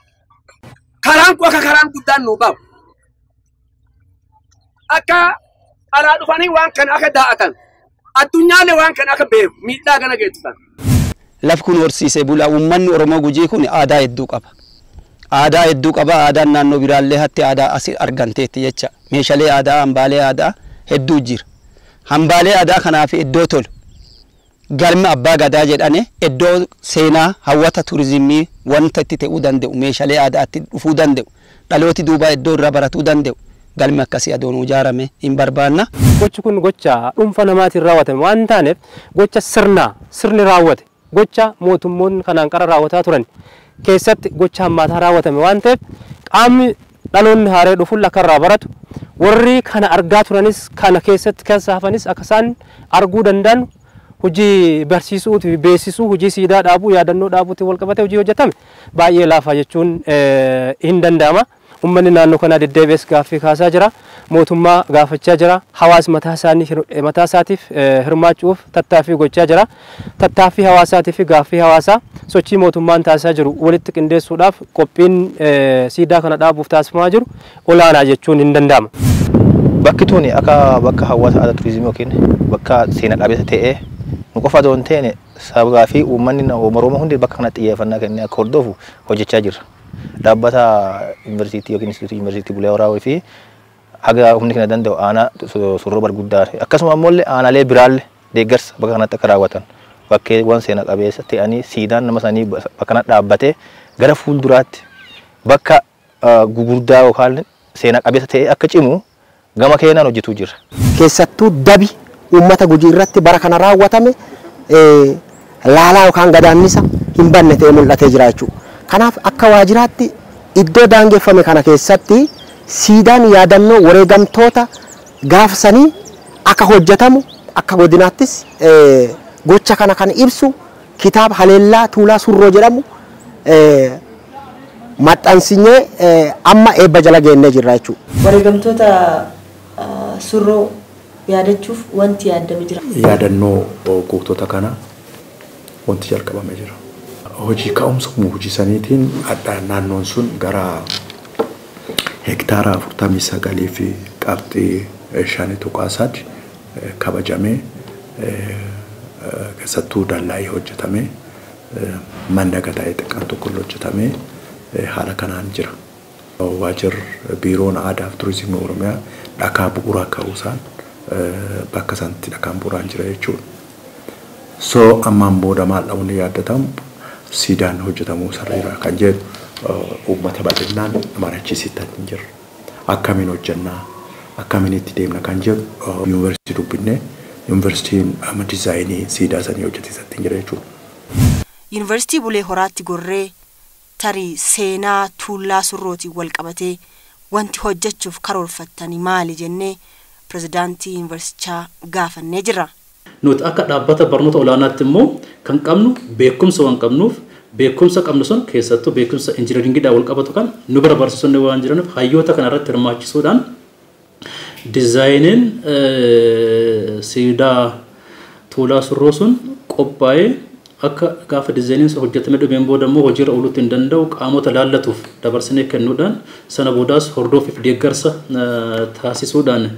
karaan kun akka karaan guddaan nu qabu akka alaa dhufanii waan kana akka daa'atan addunyaallee waan kana akka beeku miidhaa gana geessisan. Laf kun horsiisee bulaa uummanni Oromoo Gujii kun aadaa hedduu qaba. Aadaa hedduu qaba. Aadaan naannoo biraallee hatti aadaa asii arganteetti jecha. Meeshaalee aadaa, hambaalee aadaa hedduu jira. Hambaalee aadaa kanaaf iddoo tolu. Galma abbaa gadaa jedhane iddoo seenaa hawwata turizimii wanta itti ta'uu danda'u. Meeshaalee aadaatti dhufuu danda'u. Dhalooti duubaa iddoo irraa baratuu danda'u. Galmi akkasii adoon ijaarame hin barbaanna. Gochi kun gocha dhuunfa namaatiin raawwatame waan taaneef gocha sirni raawwate gocha mootummoonni kanaan qara raawwataa turan. Keessatti gocha hammaataa raawwatame waan ta'eef qaamni dhaloonni haaree dhufuun lakkarraa baratu warri kana argaa turanis kana keessatti keessa hafanis akka isaan arguu danda'an hojii barsiisuu fi beeksisuu hojii siidaa dhaabuu yaadannoo dhaabuutiin wal qabatee hojii hojjetame baay'ee laafaa jechuun hin danda'ama. Uummanni naannoo kanaa deddeebi'es gaaffii kaasaa jira. Mootummaa gaafachaa jira. Hawaasni mataa isaatiif hirmaachuuf tattaaffii gochaa jira. Tattaaffii hawaasaatiif gaaffii hawaasaa sochii mootummaan taasisaa jiru walitti qindeessuudhaaf qophiin siidaa kana dhaabuuf taasifamaa jiru olaanaa jechuun hin danda'ama. Bakki tuni akka bakka hawwaasa aadaa turizimii yookiin bakka seena qabeessa ta'ee nu qofa osoo hin taane sabaa fi uummanni Oromoo hundi bakka kanatti xiyyeeffannaa kennee akka hordofu hojjechaa jirra. Dhaabbata yuunivarsiitii yookiin instituutii yuunivarsiitii Bulee Horaa fi haga humni kana danda'u aanaa Surroo barguddaa akkasuma ammoo aanaalee biraallee deeggarsa bakka kanatti akka raawwatan bakkeewwan seena qabeessa ta'anii siidaan nama sanii bakka kanatti dhaabbatee gara fuulduraatti bakka gugurdaa yookaan seena qabeessa ta'ee akka cimu gama keenyaan hojjetuu jira. Keessattuu dabi uummata Gujii irratti bara kana raawwatame laalaa yookaan gadaannisa hin banne ta'ee mul'atee jira jechuudha. Kanaaf akka waajjiraatti iddoo daangeffame kana keessatti siidaan yaadannoo wareegamtoota gaafsanii akka hojjetamu akka godinaattis gocha kana kan ibsu kitaaba Haleellaa Tuulaa Surroo jedhamu maxxansinee amma eebba jala geennee jirra jechuudha. Wareegamtoota Surroo yaadachuuf wanti yaadame jira. Yaadannoo gootota kana wanti jalqabame jira. Hojii ka'umsa hojii saniitiin naannoon sun gara hektaara 49 fi qabxii 5.3 kabajamee keessattuu dallaa'ii hojjetamee manni gataa'ee xiqqaan tokko hojjetamee haala kanaan jira. Waajjirri biiroon aadaa fi turizimii Oromiyaa dhakaa bu'uuraa ka'uusaan bakka sanatti dhakaan bu'uuraan jira jechuudha. So ammaan booda maal dhabuun yaadatamu siidaan hojjetamuu sarreera kan jedhu uummata bal'inaan marachiisitti hin jirre. Akkamiin hojjennaa akkamiin itti deemna kan jedhu yuunivarsiitii dubbinee yuunivarsiitiin diizaayinii siidaa sanii hojjechiisatti hin jira jechuudha. Yuunivarsiitii Bulee Horaatti gorree tarii seenaa Tuulaa Surrootiin wal qabatee wanti hojjechuuf karoorfattanii maali jennee pirezidaantii yuunivarsiitichaa gaafannee jirra. Nuti akka dhaabbata barnoota olaanaatti immoo kan qabnu beekumsa waan qabnuuf beekumsa qabnu sun keessattuu beekumsa injineeringiidhaan wal qabatu kan nu bira barsiisonni waan jiraniif hayyoota kanarratti hirmaachisuudhaan dizaayiniin siidaa tuulaa surroo sun qophaa'ee akka gaafa dizaayiniin sun hojjetamee dhumeen booda immoo hojiirra ooluutti hin danda'u qaamota laallatuuf dabarsinee kennuudhaan sana boodaas hordoofiif deeggarsa taasisuudhaan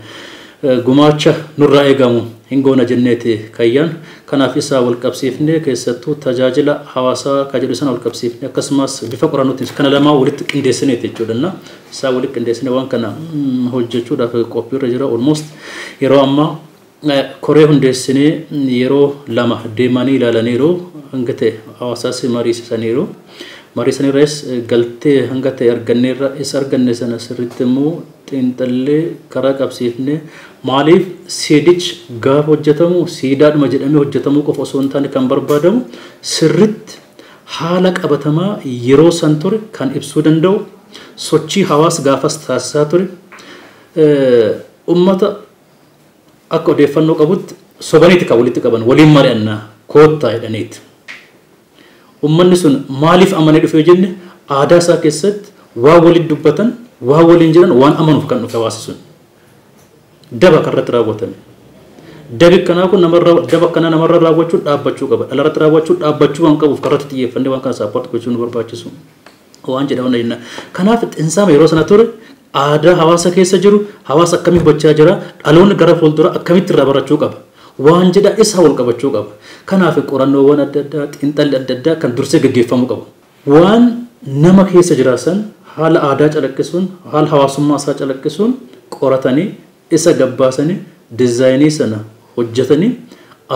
gumaacha nurraa eegamu hin goona jenneeti kayyaan kanaaf isaa wal qabsiifnee keessattuu tajaajila hawaasaa ka jedhu sana wal qabsiifnee akkasumas bifa qorannootiin kana lamaa walitti qindeessineeti jechuudha. Isaa walitti qindeessinee waan kana hojjechuudhaaf qophiirra jira almost yeroo ammaa koree hundeessinee yeroo lama deemanii ilaalaniiru hanga ta'e hawaasaas mariisisaniiru. Mariisaniirras galtee hanga ta'e arganneerra isa arganne sana sirriitti immoo xiinxallee karaa qabsiifnee maaliif siidichi gaafa hojjetamu siidaadhuma jedhamee hojjetamuu qofa osoo hin taane kan barbaadamu sirriitti haala qabatamaa yeroo san ture kan ibsuu danda'u sochii hawaasa gaafas taasisaa ture ummata akka odeeffannoo qabutti sobaniiti kan walitti qaban waliin mari'annaa koottaa jedhaniiti. Ummanni sun maaliif amanee dhufee jenne aadaa isaa keessatti waa waliin dubbatan waa waliin jiran waan amanuuf kan dhufe hawaasi sun. Daba kanarratti raawwatame. Dabi kanaa kun daba kana namarra raawwachuu dhaabbachuu qaba. Dhalarratti raawwachuu dhaabbachuu waan qabuuf karratti xiyyeeffannee waan kana saappoorti gochuu nu barbaachisu. Waan jedhamu jenna. Kanaaf xinsaama yeroo sana ture aadaa hawaasa keessa jiru hawaasa akkamii hubachaa jira dhaloonni gara fuuldura akkamitti irraa barachuu qaba. Waan jedha isa wal qabachuu qaba. Kanaaf qorannoowwan adda addaa xiinxalli adda addaa kan dursee gaggeeffamuu qabu. Waan nama keessa jiraasan haala aadaa calaqqisuun haala hawaasummaa isaa calaqqisuun qoratanii isa gabbaasanii dizaayinii sana hojjetanii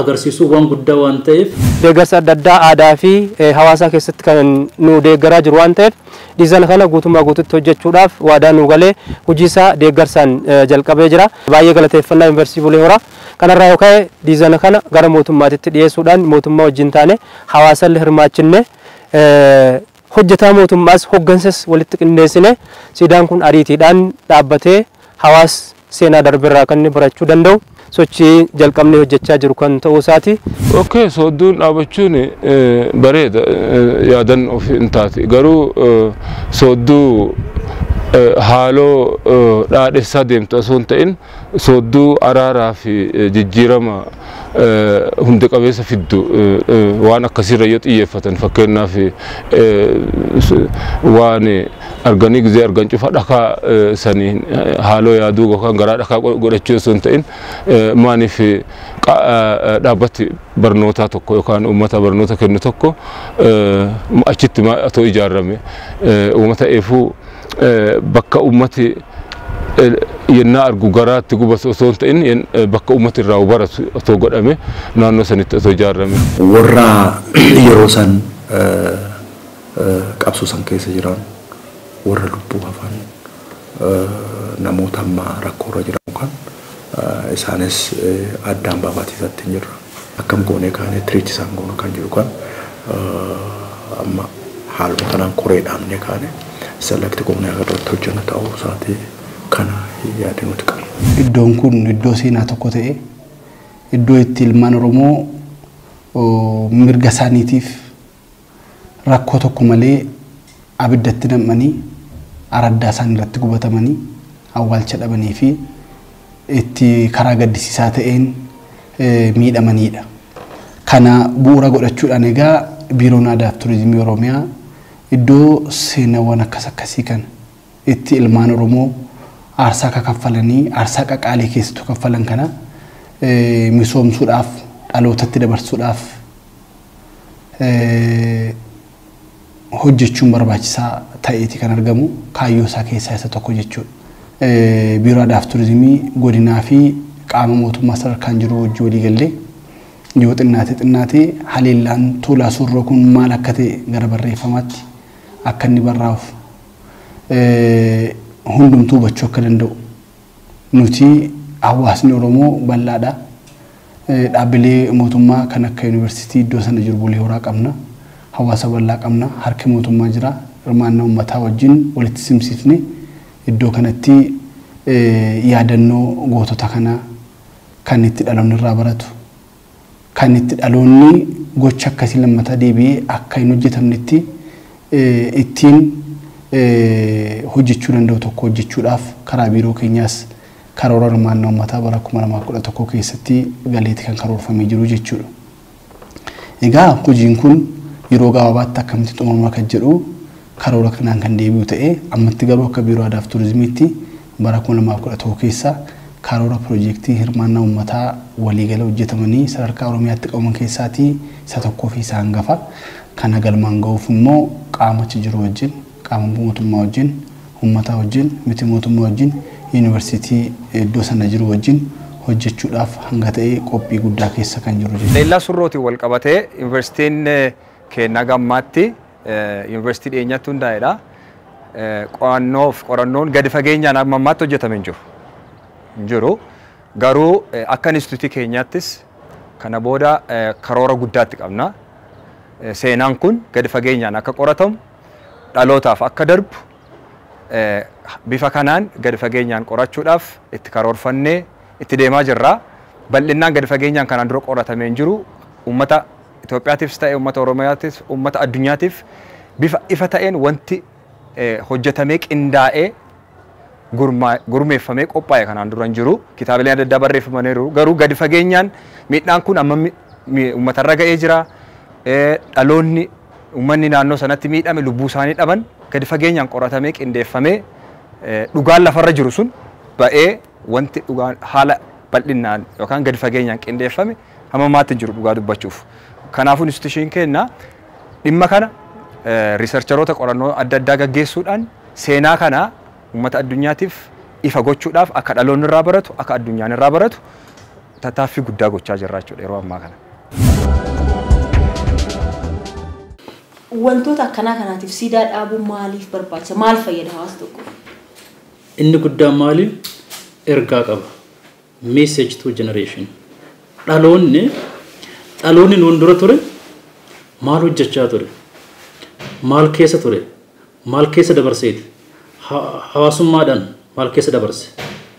agarsiisuu waan guddaa waan ta'eef deeggarsa adda addaa aadaa fi hawaasaa keessatti kan nu deeggaraa jiru waan ta'eef diizaayina kana guutummaa guututti hojjechuudhaaf waadaa nu galee hojii isaa deeggarsaan jalqabee jira. Baay'ee galateeffannaa yuunivarsiitii Bulee Horaa kanarraa yoo ka'e diizaayina kana gara mootummaatitti dhiyeessuudhaan mootummaa wajjin taane hawaasallee hirmaachinne hojjetaa mootummaas hoggansas walitti qindeessine siidaan kun ariitiidhaan dhaabbatee hawaas seenaa darbirraa kan inni barachuu danda'u sochii jalqabnee hojjechaa jiru kan ta'uu isaati. Okay, soodduun dhaabachuun bareeda yaadan of hin taate garuu soodduu haaloo dhaadhessaa deemtu osoo hin ta'in soodduu araaraa fi jijjiirama hundi qabeessa fiddu waan akkasirra yoo xiyyeeffatan fakkeenyaaf waan arganii gizee argan cufa dhakaa sanii haaloo yaaduu yookaan garaa dhakaa godhachuu osoo hin ta'in maaniif dhaabbati barnootaa tokko yookaan uummata barnoota kennu tokko achitti otoo ijaarame uummata eefuu bakka uummati yennaa argu garaatti gubatu osoo hin ta'in bakka uummati irraa baratu otoo godhame naannoo sanitti otoo ijaarame. Warra yeroo san qabsoo san keessa jiran warra lubbuu hafan namoota amma rakkoorra jiran kan isaanis addaan baafaatiisatti hin jirra. Akkam goonee kaanee tiriichi isaan goonu kan jiru kan amma haaluma kanaan koree dhaabnee kaane salakti goonee agarratti hojjenna ta'uu isaatii kana yaadni nuti qabna. Iddoon kun iddoo seenaa tokko ta'e iddoo itti ilmaan Oromoo mirga isaaniitiif rakkoo tokko malee abiddatti nam'anii araddaa isaan irratti gubatamanii awwaalcha dhabanii fi itti karaa gaddisiisaa ta'een miidhamanidha. Kana bu'uura godhachuudhaan egaa biiroon aadaa fi turizimii Oromiyaa iddoo seenaawwan akkasii kan itti ilmaan Oromoo aarsaa kaffalanii aarsaa qaqaalii keessattuu kaffalan kana misoomsuudhaaf dhalootatti dabarsuudhaaf hojjechuun barbaachisaa ta'eeti kan argamu kaayyoo isaa keessaa isa tokko jechuudha. Biiroo aadaa fi turizimii godinaa fi qaama mootummaa sadarkaan jiru wajjin walii gallee yoo xinnaate haleellaan tuulaa surroo kun maal akka ta'e gara barreeffamaatti akka inni barraa'uuf hundumtuu hubachuu akka danda'u nuti hawaasni Oromoo bal'aadha. Dhaabbilee mootummaa kan akka yuunivarsiitii iddoo sana jiru Bulee Horaa qabna. Hawaasa bal'aa qabna. Harki mootummaa jira. Hirmaannaa uummataa wajjin walitti simsiifne iddoo kanatti yaadannoo gootota kanaa kan itti dhaloonni irraa baratu kan itti dhaloonni gocha akkasii lammataa deebi'ee akka hin hojjetamnetti ittiin hojjechuu danda'u tokko hojjechuudhaaf karaa biiroo keenyaas karoora hirmaannaa uummataa bara 2011 keessatti galeetti kan karoorfamee jiru jechuudha. Egaa hojiin kun yeroo gabaabaatti akkamitti xumurama kan jedhu karoora kanaan kan deebi'u ta'ee ammatti garuu akka biiroo aadaa fi turizimiitti bara 2011 keessa karoora piroojeektii hirmaannaa uummataa waliigala hojjetamanii sadarkaa Oromiyaatti qabaman keessaatii isa tokkoo fi isa hangafa kana galmaan ga'uuf immoo qaamachi jiru wajjin qaama mootummaa wajjin uummataa wajjin miti mootummaa wajjin yuunivarsiitii iddoo sana jiru wajjin hojjechuudhaaf hanga ta'e qophii guddaa keessa kan jiru jechuudha. Haleellaa Surrootiin wal qabatee yuunivarsiitiin keenya gammaatti yuunivarsiitii dhiyeenyatti hundaa'edha. Qorannoon gadi fageenyaan amma ammaatti hojjetamee hin jiru. Garuu akka instituutii keenyaattis kana booda karoora guddaatti qabna. Seenaan kun gadi fageenyaan akka qoratamu dhalootaaf akka darbu bifa kanaan gadi fageenyaan qorachuudhaaf itti karoorfannee itti deemaa jirra. Bal'inaan gadi fageenyaan kanaan dura qoratamee hin jiru. Uummata Itoophiyaatiifis ta'ee uummata Oromiyaatiif uummata addunyaatiif bifa ifa ta'een wanti hojjetamee qindaa'ee gurmeeffamee qophaa'e kanaan dura hin jiru. Kitaabileen adda addaa barreeffamaniiru. Garuu gadi fageenyaan miidhaan kun amma uummatarra ga'ee jira. Dhaloonni uummanni naannoo sanatti miidhame lubbuu isaanii dhaban gadi fageenyaan qoratamee qindeeffamee dhugaan lafarra jiru sun ba'ee wanti dhugaan haala bal'inaan yookaan gadi fageenyaan qindeeffame hamma ammaatti jiru dhugaa dubbachuuf. Kanaafuu instituushiin keenya dhimma kana riisarcharoota qorannoo adda addaa gaggeessuudhaan seenaa kana uummata addunyaatiif ifa gochuudhaaf akka dhaloonni irraa baratu akka addunyaan irraa baratu tattaaffii guddaa gochaa jirra jechuudha yeroo ammaa kana. Wantoota akkanaa kanaatiif siidaa dhaabuun maaliif barbaachisa? Maal fayyada hawaasa tokko? Inni guddaan maali? Ergaa qaba. Message to generation. Dhaloonni nuun dura ture maal hojjechaa ture? Maal keessa ture? Maal keessa dabarseeti? Hawaasummaadhaan maal keessa dabarse?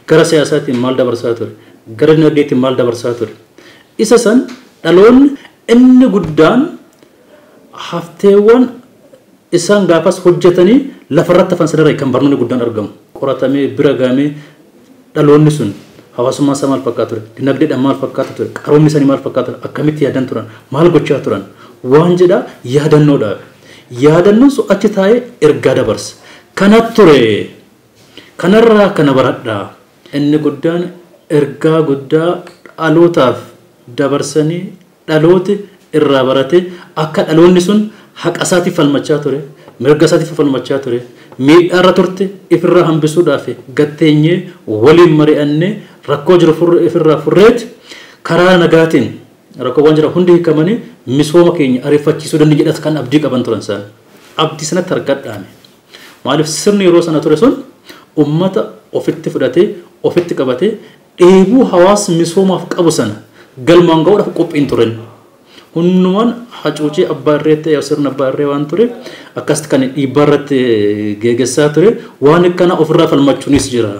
Gara siyaasaatiin maal dabarsaa ture? Gara dinagdeetiin maal dabarsaa ture? Isa san dhaloonni inni guddaan hafteewwan isaan gaafas hojjetanii lafarratti hafan sadarraa kan barnoonni guddaan argamu. Qoratamee bira gahamee dhaloonni sun hawaasummaa isaa maal fakkaata ture? Dinagdeedhaan maal fakkaata ture? Qaroomni isaanii maal fakkaata ture? Akkamitti yaadan turan? Maal gochaa turan? Waan jedhaa yaadannoodhaaf. Yaadannoon sun achi taa'ee ergaa dabarsa. Kana ture. Kanarraa kana baradhaa. Inni guddaan ergaa guddaa dhalootaaf dabarsanii dhalooti irraa barate akka dhaloonni sun haqa isaatiif falmachaa ture, mirga isaatiif falmachaa ture, miidhaarra turte ifirraa hambisuudhaaf gatteenyee waliin mari'annee rakkoo jiru ifirraa furreeti karaa nagaatiin rakkoowwan jira hundi hiikamanii misooma keenya ariifachiisuu dandeenye jedhas kan abdii qaban turan isaan. Abdii sanatti argadhaame. Maaliif sirni yeroo sana ture sun ummata ofitti fudhatee ofitti qabatee dheebuu hawaasa misoomaaf qabu sana galmaan ga'uudhaaf qophiin turan. Hundumaan hacuucii abbaa irree ta'e sirna abbaa irree waan ture akkasitti kan dhiibbaa irratti geeggessaa ture waan kana ofirraa falmachuunis jira.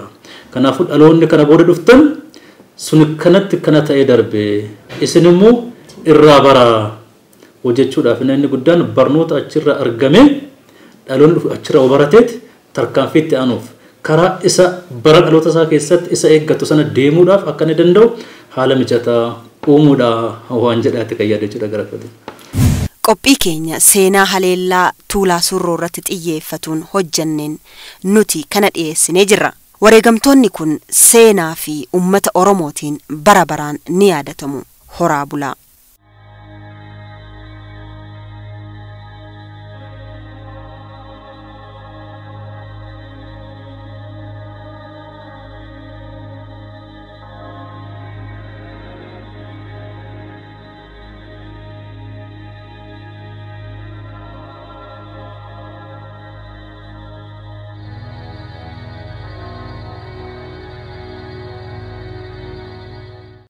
Kanaafuu dhaloonni kana booda dhuftan sun kanatti kana ta'ee darbe isin immoo irraa bara hojjechuudhaaf inni guddaan barnoota achirraa argame dhaloonni achirraa barateet tarkaanfiitti aanuuf karaa isa bara dhaloota isaa keessatti isa eeggatu sana deemuudhaaf akka inni danda'u haala mijataa uumuudha waan jedhaatti kan yaadachuudha garafatu. Qophii keenya seenaa haleellaa Tuulaa Surroo irratti xiyyeeffatuun hojjanneen nuti kana dhiyeessinee jirra. Wareegamtoonni kun seenaa fi uummata Oromootiin bara baraan ni yaadatamu. Horaa bulaa.